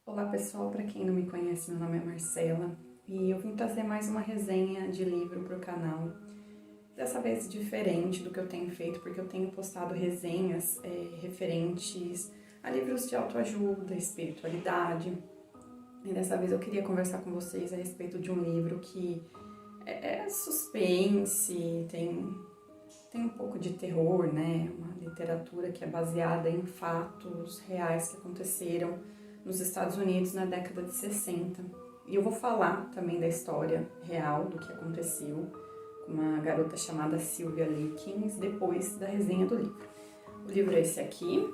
Olá pessoal, para quem não me conhece, meu nome é Marcela e eu vim trazer mais uma resenha de livro para o canal. Dessa vez diferente do que eu tenho feito, porque eu tenho postado resenhas referentes a livros de autoajuda, espiritualidade. E dessa vez eu queria conversar com vocês a respeito de um livro que é suspense, tem um pouco de terror, né? Uma literatura que é baseada em fatos reais que aconteceram nos Estados Unidos na década de 60. E eu vou falar também da história real do que aconteceu com uma garota chamada Sylvia Likens depois da resenha do livro. O livro é esse aqui,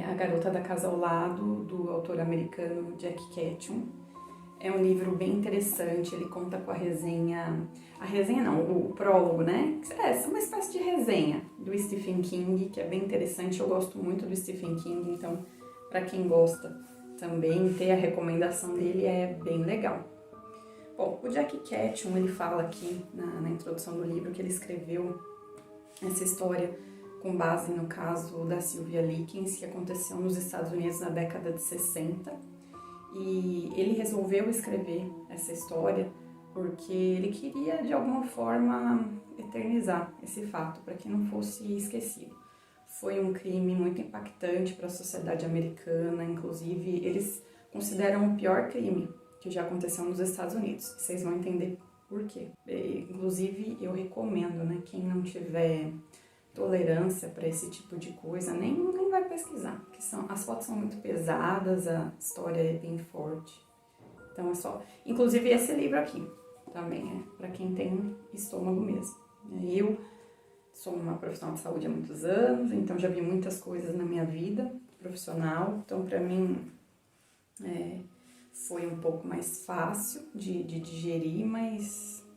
A Garota da Casa ao Lado, do autor americano Jack Ketchum. É um livro bem interessante, ele conta com a resenha não, o prólogo, né? É uma espécie de resenha do Stephen King, que é bem interessante. Eu gosto muito do Stephen King, então para quem gosta também, ter a recomendação dele é bem legal. Bom, o Jack Ketchum, ele fala aqui na introdução do livro que ele escreveu essa história com base no caso da Sylvia Likens, que aconteceu nos Estados Unidos na década de 60. E ele resolveu escrever essa história porque ele queria, de alguma forma, eternizar esse fato, para que não fosse esquecido. Foi um crime muito impactante para a sociedade americana, inclusive eles consideram o pior crime que já aconteceu nos Estados Unidos. Vocês vão entender por quê. Inclusive, eu recomendo, né, quem não tiver tolerância para esse tipo de coisa, nem vai pesquisar, porque as fotos são muito pesadas, a história é bem forte. Então é só... Inclusive esse livro aqui também é para quem tem estômago mesmo. Eu sou uma profissional de saúde há muitos anos, então já vi muitas coisas na minha vida profissional, então para mim foi um pouco mais fácil de digerir, mas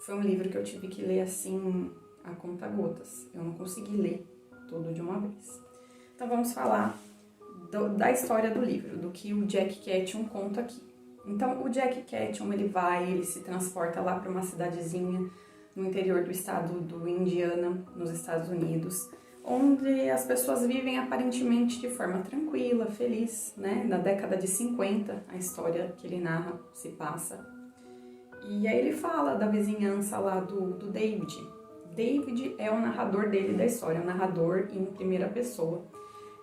foi um livro que eu tive que ler assim a conta-gotas. Eu não consegui ler tudo de uma vez. Então vamos falar da história do livro, do que o Jack Ketchum conta aqui. Então o Jack Ketchum, ele se transporta lá para uma cidadezinha no interior do estado do Indiana, nos Estados Unidos, onde as pessoas vivem aparentemente de forma tranquila, feliz, né? Na década de 50, a história que ele narra se passa. E aí ele fala da vizinhança lá do David. David é o narrador dele da história, é um narrador em primeira pessoa.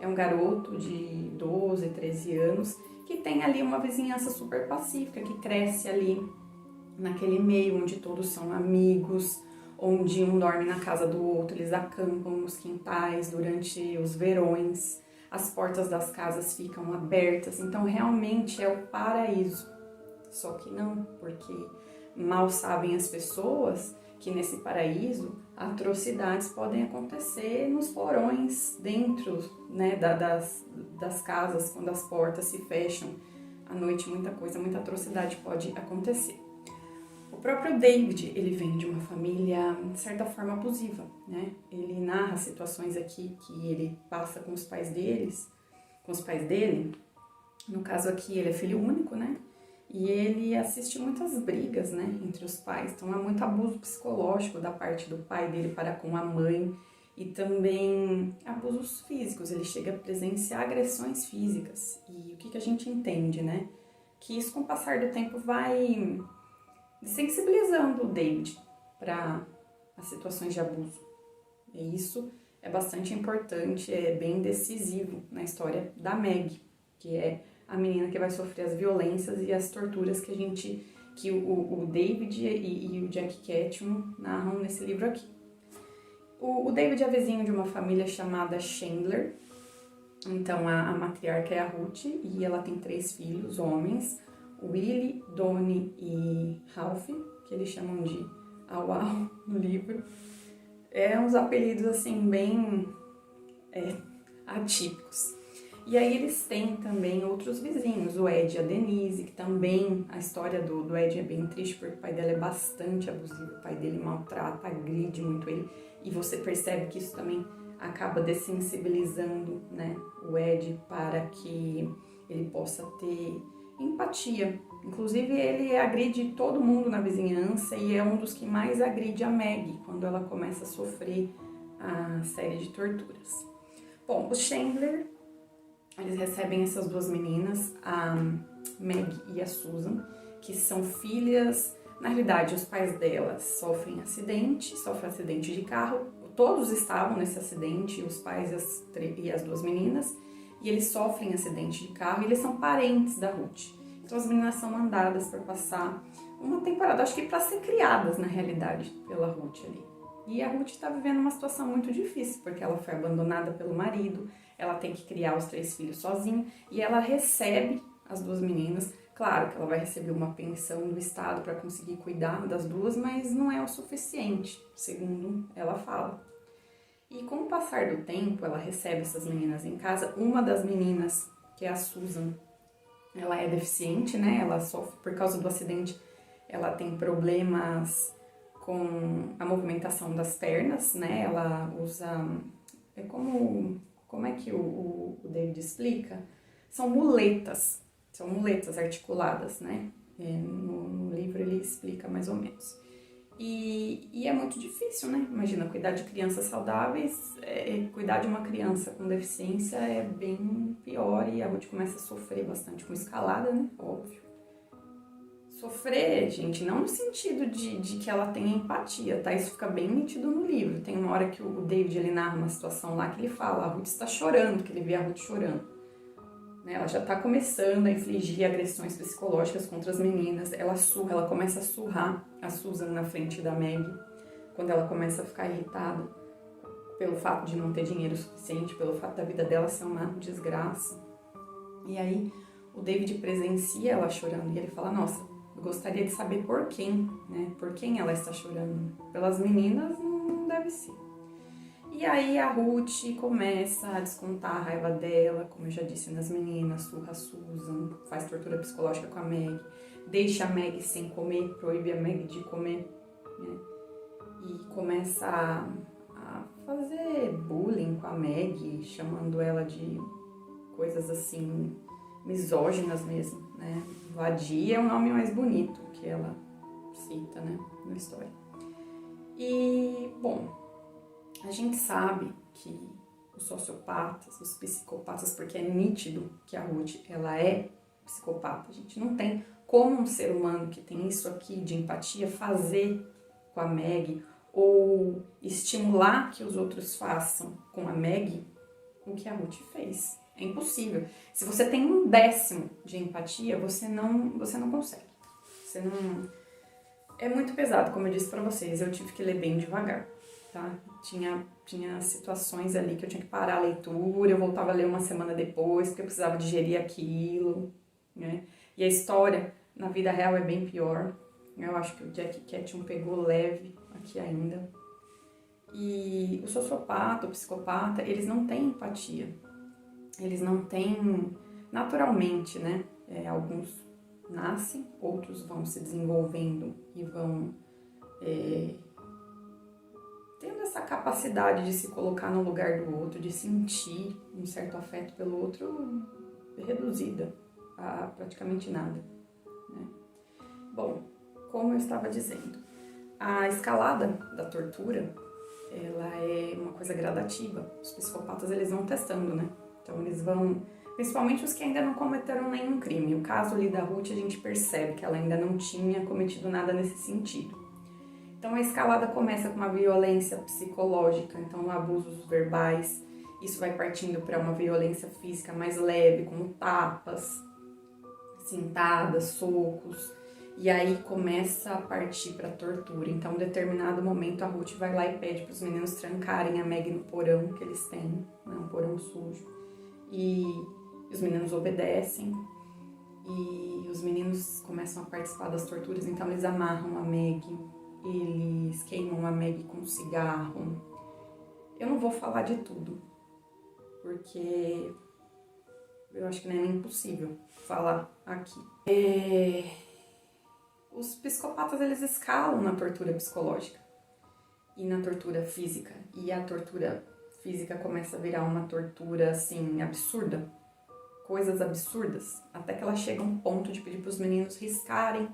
É um garoto de 12, 13 anos que tem ali uma vizinhança super pacífica, que cresce ali naquele meio onde todos são amigos, onde um dorme na casa do outro, eles acampam nos quintais durante os verões, as portas das casas ficam abertas, então realmente é o paraíso. Só que não, porque mal sabem as pessoas que nesse paraíso atrocidades podem acontecer nos porões, dentro, né, das casas, quando as portas se fecham à noite, muita atrocidade pode acontecer. O próprio David, ele vem de uma família, de certa forma, abusiva, né? Ele narra situações aqui que ele passa com os pais dele. No caso aqui, ele é filho único, né? E ele assiste muitas brigas, né, entre os pais. Então, há muito abuso psicológico da parte do pai dele para com a mãe e também abusos físicos. Ele chega a presenciar agressões físicas. E o que a gente entende, né? Que isso, com o passar do tempo, vai sensibilizando o David para as situações de abuso. E isso é bastante importante, é bem decisivo na história da Meg, que é a menina que vai sofrer as violências e as torturas que o David e o Jack Ketchum narram nesse livro aqui. O David é vizinho de uma família chamada Chandler. Então a matriarca é a Ruth e ela tem 3 filhos, homens, Willie, Donnie e Ralph, que eles chamam de Au no livro. É uns apelidos assim bem atípicos. E aí eles têm também outros vizinhos, o Ed e a Denise, que também a história do Ed é bem triste, porque o pai dela é bastante abusivo, o pai dele maltrata, agride muito ele, e você percebe que isso também acaba dessensibilizando, né, o Ed para que ele possa ter empatia. Inclusive ele agride todo mundo na vizinhança e é um dos que mais agride a Meg quando ela começa a sofrer a série de torturas. Bom, o Chandler Eles recebem essas duas meninas, a Meg e a Susan, que são filhas. Na realidade, os pais delas sofrem acidente de carro. Todos estavam nesse acidente, os pais e as duas meninas, e eles sofrem acidente de carro e eles são parentes da Ruth. Então as meninas são mandadas para passar uma temporada, acho que para ser criadas na realidade pela Ruth ali. E a Ruth está vivendo uma situação muito difícil, porque ela foi abandonada pelo marido, ela tem que criar os 3 filhos sozinha, e ela recebe as duas meninas. Claro que ela vai receber uma pensão do Estado para conseguir cuidar das duas, mas não é o suficiente, segundo ela fala. E com o passar do tempo, ela recebe essas meninas em casa. Uma das meninas, que é a Susan, ela é deficiente, né? Ela sofre por causa do acidente, ela tem problemas com a movimentação das pernas, né? Ela usa... Como é que o David explica? São muletas articuladas, né? No livro ele explica mais ou menos. E é muito difícil, né? Imagina, cuidar de crianças saudáveis, cuidar de uma criança com deficiência é bem pior, e a Ruth começa a sofrer bastante com escalada, né? Óbvio. Sofrer, gente, não no sentido de que ela tenha empatia, tá? Isso fica bem nítido no livro. Tem uma hora que o David, ele narra uma situação lá que ele fala, a Ruth está chorando, que ele vê a Ruth chorando. Ela já está começando a infligir agressões psicológicas contra as meninas. Ela surra, ela começa a surrar a Susan na frente da Meg, quando ela começa a ficar irritada pelo fato de não ter dinheiro suficiente, pelo fato da vida dela ser uma desgraça. E aí o David presencia ela chorando e ele fala, nossa, eu gostaria de saber por quem, né? Por quem ela está chorando. Pelas meninas não deve ser. E aí a Ruth começa a descontar a raiva dela, como eu já disse, nas meninas, surra a Susan, faz tortura psicológica com a Meg, deixa a Meg sem comer, proíbe a Meg de comer, né? E começa a fazer bullying com a Meg, chamando ela de coisas assim, misóginas mesmo, né? Vadia é um nome mais bonito que ela cita, né, na história. E, bom, a gente sabe que os sociopatas, os psicopatas, porque é nítido que a Ruth, ela é psicopata. A gente não tem como um ser humano que tem isso aqui de empatia fazer com a Meg ou estimular que os outros façam com a Meg o que a Ruth fez. É impossível. Se você tem 1/10 de empatia, você não consegue. Você não... É muito pesado, como eu disse pra vocês. Eu tive que ler bem devagar, tá? Tinha situações ali que eu tinha que parar a leitura, eu voltava a ler uma semana depois, porque eu precisava digerir aquilo, né? E a história, na vida real, é bem pior. Eu acho que o Jack Ketchum pegou leve aqui ainda. E o sociopata, o psicopata, eles não têm empatia. Eles não têm naturalmente, né? Alguns nascem, outros vão se desenvolvendo e vão tendo essa capacidade de se colocar no lugar do outro, de sentir um certo afeto pelo outro, reduzida a praticamente nada, né? Bom, como eu estava dizendo, a escalada da tortura, ela é uma coisa gradativa. Os psicopatas, eles vão testando, né? Então eles vão, principalmente os que ainda não cometeram nenhum crime. O caso ali da Ruth, a gente percebe que ela ainda não tinha cometido nada nesse sentido. Então a escalada começa com uma violência psicológica, então abusos verbais. Isso vai partindo para uma violência física mais leve, como tapas, cintadas, socos. E aí começa a partir para tortura. Então, em determinado momento, a Ruth vai lá e pede para os meninos trancarem a Meg no porão que eles têm, né, um porão sujo. E os meninos obedecem e os meninos começam a participar das torturas. Então, eles amarram a Meg, eles queimam a Meg com cigarro. Eu não vou falar de tudo, porque eu acho que não é nem possível falar aqui. Os psicopatas, eles escalam na tortura psicológica e na tortura física. E a tortura física começa a virar uma tortura, assim, absurda. Coisas absurdas. Até que ela chega a um ponto de pedir para os meninos riscarem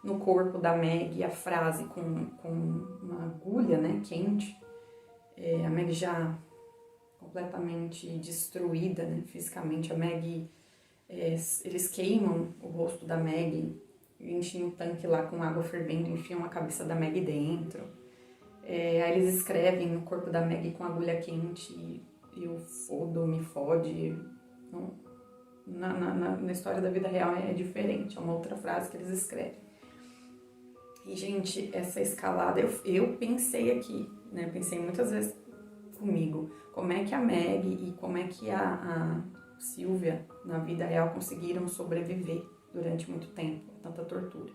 no corpo da Meg a frase com uma agulha, né, quente. A Meg já completamente destruída, né, fisicamente. A Maggie, eles queimam o rosto da Maggie, enchem o tanque lá com água fervendo, enfiam a cabeça da Maggie dentro. Aí eles escrevem no corpo da Maggie com agulha quente e o fodo me fode. Não, na história da vida real é diferente, é uma outra frase que eles escrevem. E, gente, essa escalada, eu pensei aqui, né? Pensei muitas vezes comigo, como é que a Maggie e como é que a Sylvia, na vida real, conseguiram sobreviver durante muito tempo, tanta tortura.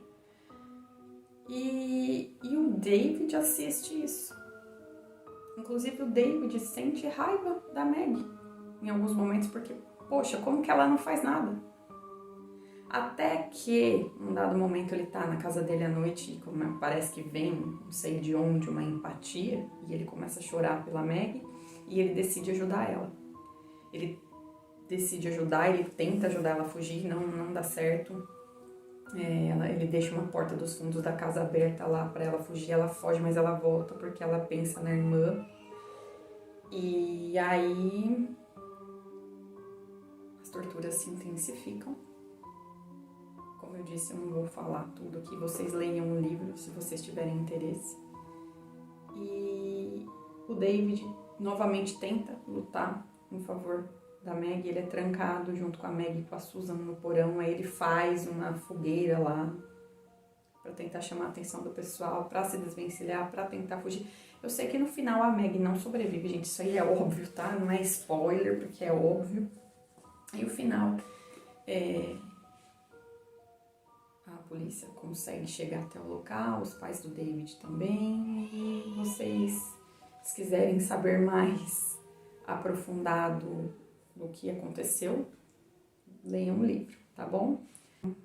E o David assiste isso. Inclusive, o David sente raiva da Maggie em alguns momentos, porque, poxa, como que ela não faz nada? Até que, num dado momento, ele tá na casa dele à noite e como parece que vem, não sei de onde, uma empatia, e ele começa a chorar pela Maggie e ele decide ajudar ela. Ele decide ajudar, ele tenta ajudar ela a fugir, não dá certo. Ele deixa uma porta dos fundos da casa aberta lá pra ela fugir, ela foge, mas ela volta porque ela pensa na irmã. E aí as torturas se intensificam. Como eu disse, eu não vou falar tudo aqui, vocês leiam o livro se vocês tiverem interesse. E o David novamente tenta lutar em favor da Maggie, ele é trancado junto com a Maggie e com a Susan no porão, aí ele faz uma fogueira lá para tentar chamar a atenção do pessoal, para se desvencilhar, para tentar fugir. Eu sei que no final a Maggie não sobrevive, gente, isso aí é óbvio, tá? Não é spoiler, porque é óbvio. E o final, a polícia consegue chegar até o local, os pais do David também, e vocês, se quiserem saber mais aprofundado do que aconteceu, leiam o livro, tá bom?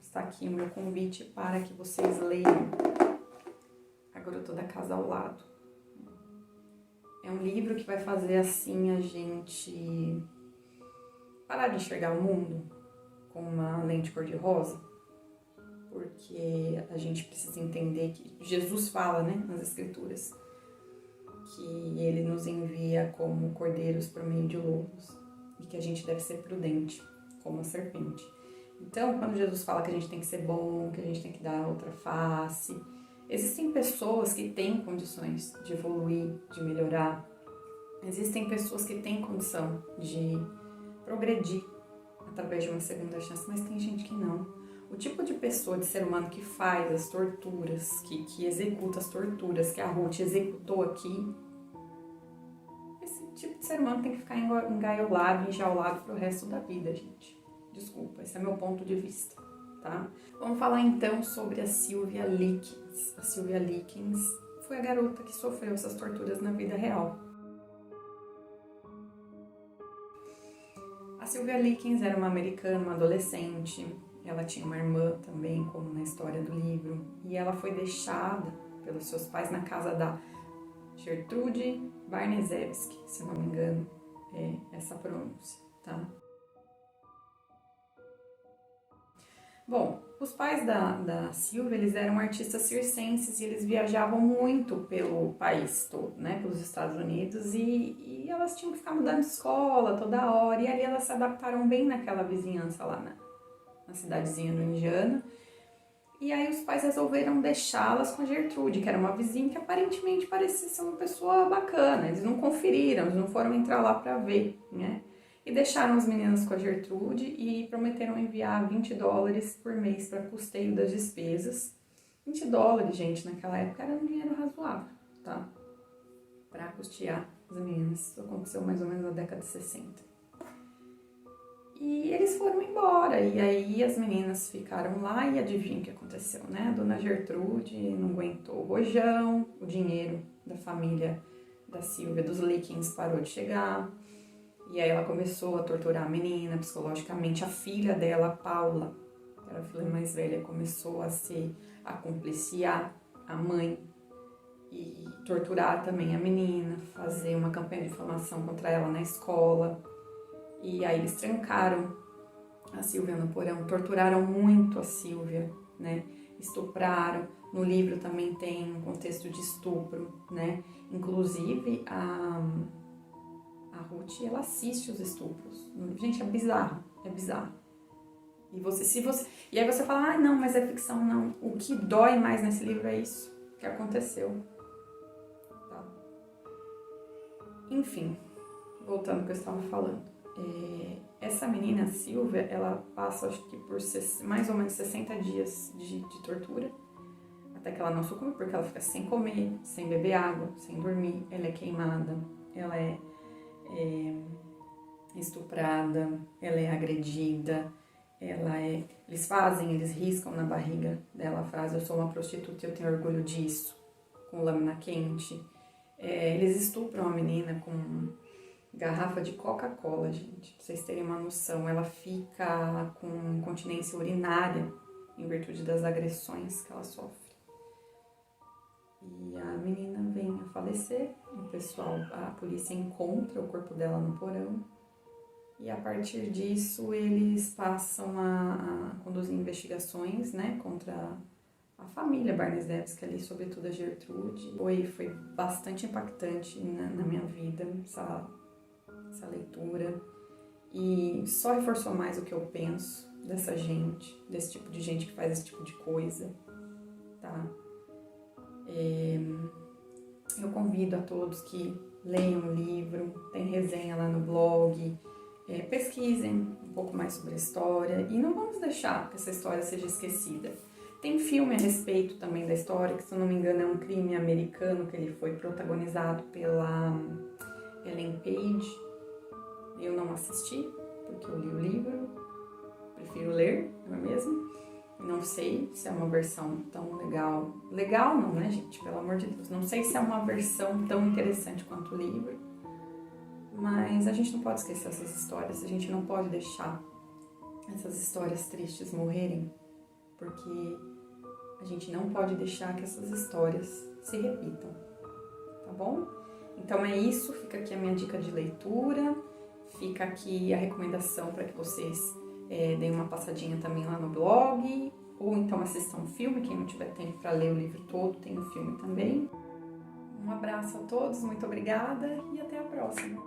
Está aqui o meu convite para que vocês leiam A Garota da Casa ao Lado. É um livro que vai fazer assim a gente parar de enxergar o mundo com uma lente cor-de-rosa, porque a gente precisa entender que Jesus fala, né, nas Escrituras, que ele nos envia como cordeiros por meio de lobos e que a gente deve ser prudente, como a serpente. Então, quando Jesus fala que a gente tem que ser bom, que a gente tem que dar outra face, existem pessoas que têm condições de evoluir, de melhorar. Existem pessoas que têm condição de progredir através de uma segunda chance, mas tem gente que não. O tipo de pessoa, de ser humano que faz as torturas, que executa as torturas que a Ruth executou aqui, esse tipo de ser humano tem que ficar engaiolado, enjaulado pro resto da vida, gente. Desculpa, esse é meu ponto de vista, tá? Vamos falar então sobre a Sylvia Likens. A Sylvia Likens foi a garota que sofreu essas torturas na vida real. A Sylvia Likens era uma americana, uma adolescente. Ela tinha uma irmã também, como na história do livro. E ela foi deixada pelos seus pais na casa da Gertrude Barnezewski, se não me engano, é essa a pronúncia, tá? Bom, os pais da Sylvia, eles eram artistas circenses e eles viajavam muito pelo país todo, né, pelos Estados Unidos, e elas tinham que ficar mudando de escola toda hora, e ali elas se adaptaram bem naquela vizinhança lá na cidadezinha do Indiana. E aí os pais resolveram deixá-las com a Gertrude, que era uma vizinha que aparentemente parecia ser uma pessoa bacana. Eles não conferiram, eles não foram entrar lá pra ver, né? E deixaram as meninas com a Gertrude e prometeram enviar $20 por mês para custeio das despesas. $20, gente, naquela época era um dinheiro razoável, tá? Para custear as meninas. Isso aconteceu mais ou menos na década de 60. E eles foram embora, e aí as meninas ficaram lá e adivinha o que aconteceu, né? A dona Gertrude não aguentou o rojão, o dinheiro da família da Sylvia, dos Likens, parou de chegar. E aí ela começou a torturar a menina psicologicamente. A filha dela, a Paula, que era a filha mais velha, começou a compliciar a mãe e torturar também a menina, fazer uma campanha de difamação contra ela na escola. E aí eles trancaram a Sylvia no porão, torturaram muito a Sylvia, né? Estupraram. No livro também tem um contexto de estupro, né? Inclusive a a Ruth, ela assiste os estupros. Gente, é bizarro, é bizarro. E aí você fala, não, mas é ficção, não. O que dói mais nesse livro é isso que aconteceu. Tá? Enfim, voltando ao que eu estava falando. Essa menina, Silvia, ela passa, acho que por mais ou menos 60 dias de tortura, até que ela não sucumbe, porque ela fica sem comer, sem beber água, sem dormir, ela é queimada, ela é estuprada, ela é agredida, eles riscam na barriga dela a frase, eu sou uma prostituta e eu tenho orgulho disso, com lâmina quente. Eles estupram a menina com garrafa de Coca-Cola, gente, pra vocês terem uma noção. Ela fica com incontinência urinária em virtude das agressões que ela sofre. E a menina vem a falecer, a polícia encontra o corpo dela no porão. E a partir disso, eles passam a conduzir investigações, né, contra a família Barnes-Debski ali, sobretudo a Gertrude. Foi bastante impactante na minha vida, essa leitura. E só reforçou mais o que eu penso dessa gente, desse tipo de gente que faz esse tipo de coisa, tá? Eu convido a todos que leiam o livro, tem resenha lá no blog, pesquisem um pouco mais sobre a história e não vamos deixar que essa história seja esquecida. Tem filme a respeito também da história, que se eu não me engano é um crime americano, que ele foi protagonizado pela Ellen Page. Eu não assisti, porque eu li o livro, prefiro ler, não é mesmo? Não sei se é uma versão tão legal. Legal não, né, gente? Pelo amor de Deus. Não sei se é uma versão tão interessante quanto o livro. Mas a gente não pode esquecer essas histórias. A gente não pode deixar essas histórias tristes morrerem. Porque a gente não pode deixar que essas histórias se repitam. Tá bom? Então é isso. Fica aqui a minha dica de leitura. Fica aqui a recomendação para que vocês deem uma passadinha também lá no blog, ou então assistam um filme, quem não tiver tempo para ler o livro todo, tem um filme também. Um abraço a todos, muito obrigada e até a próxima!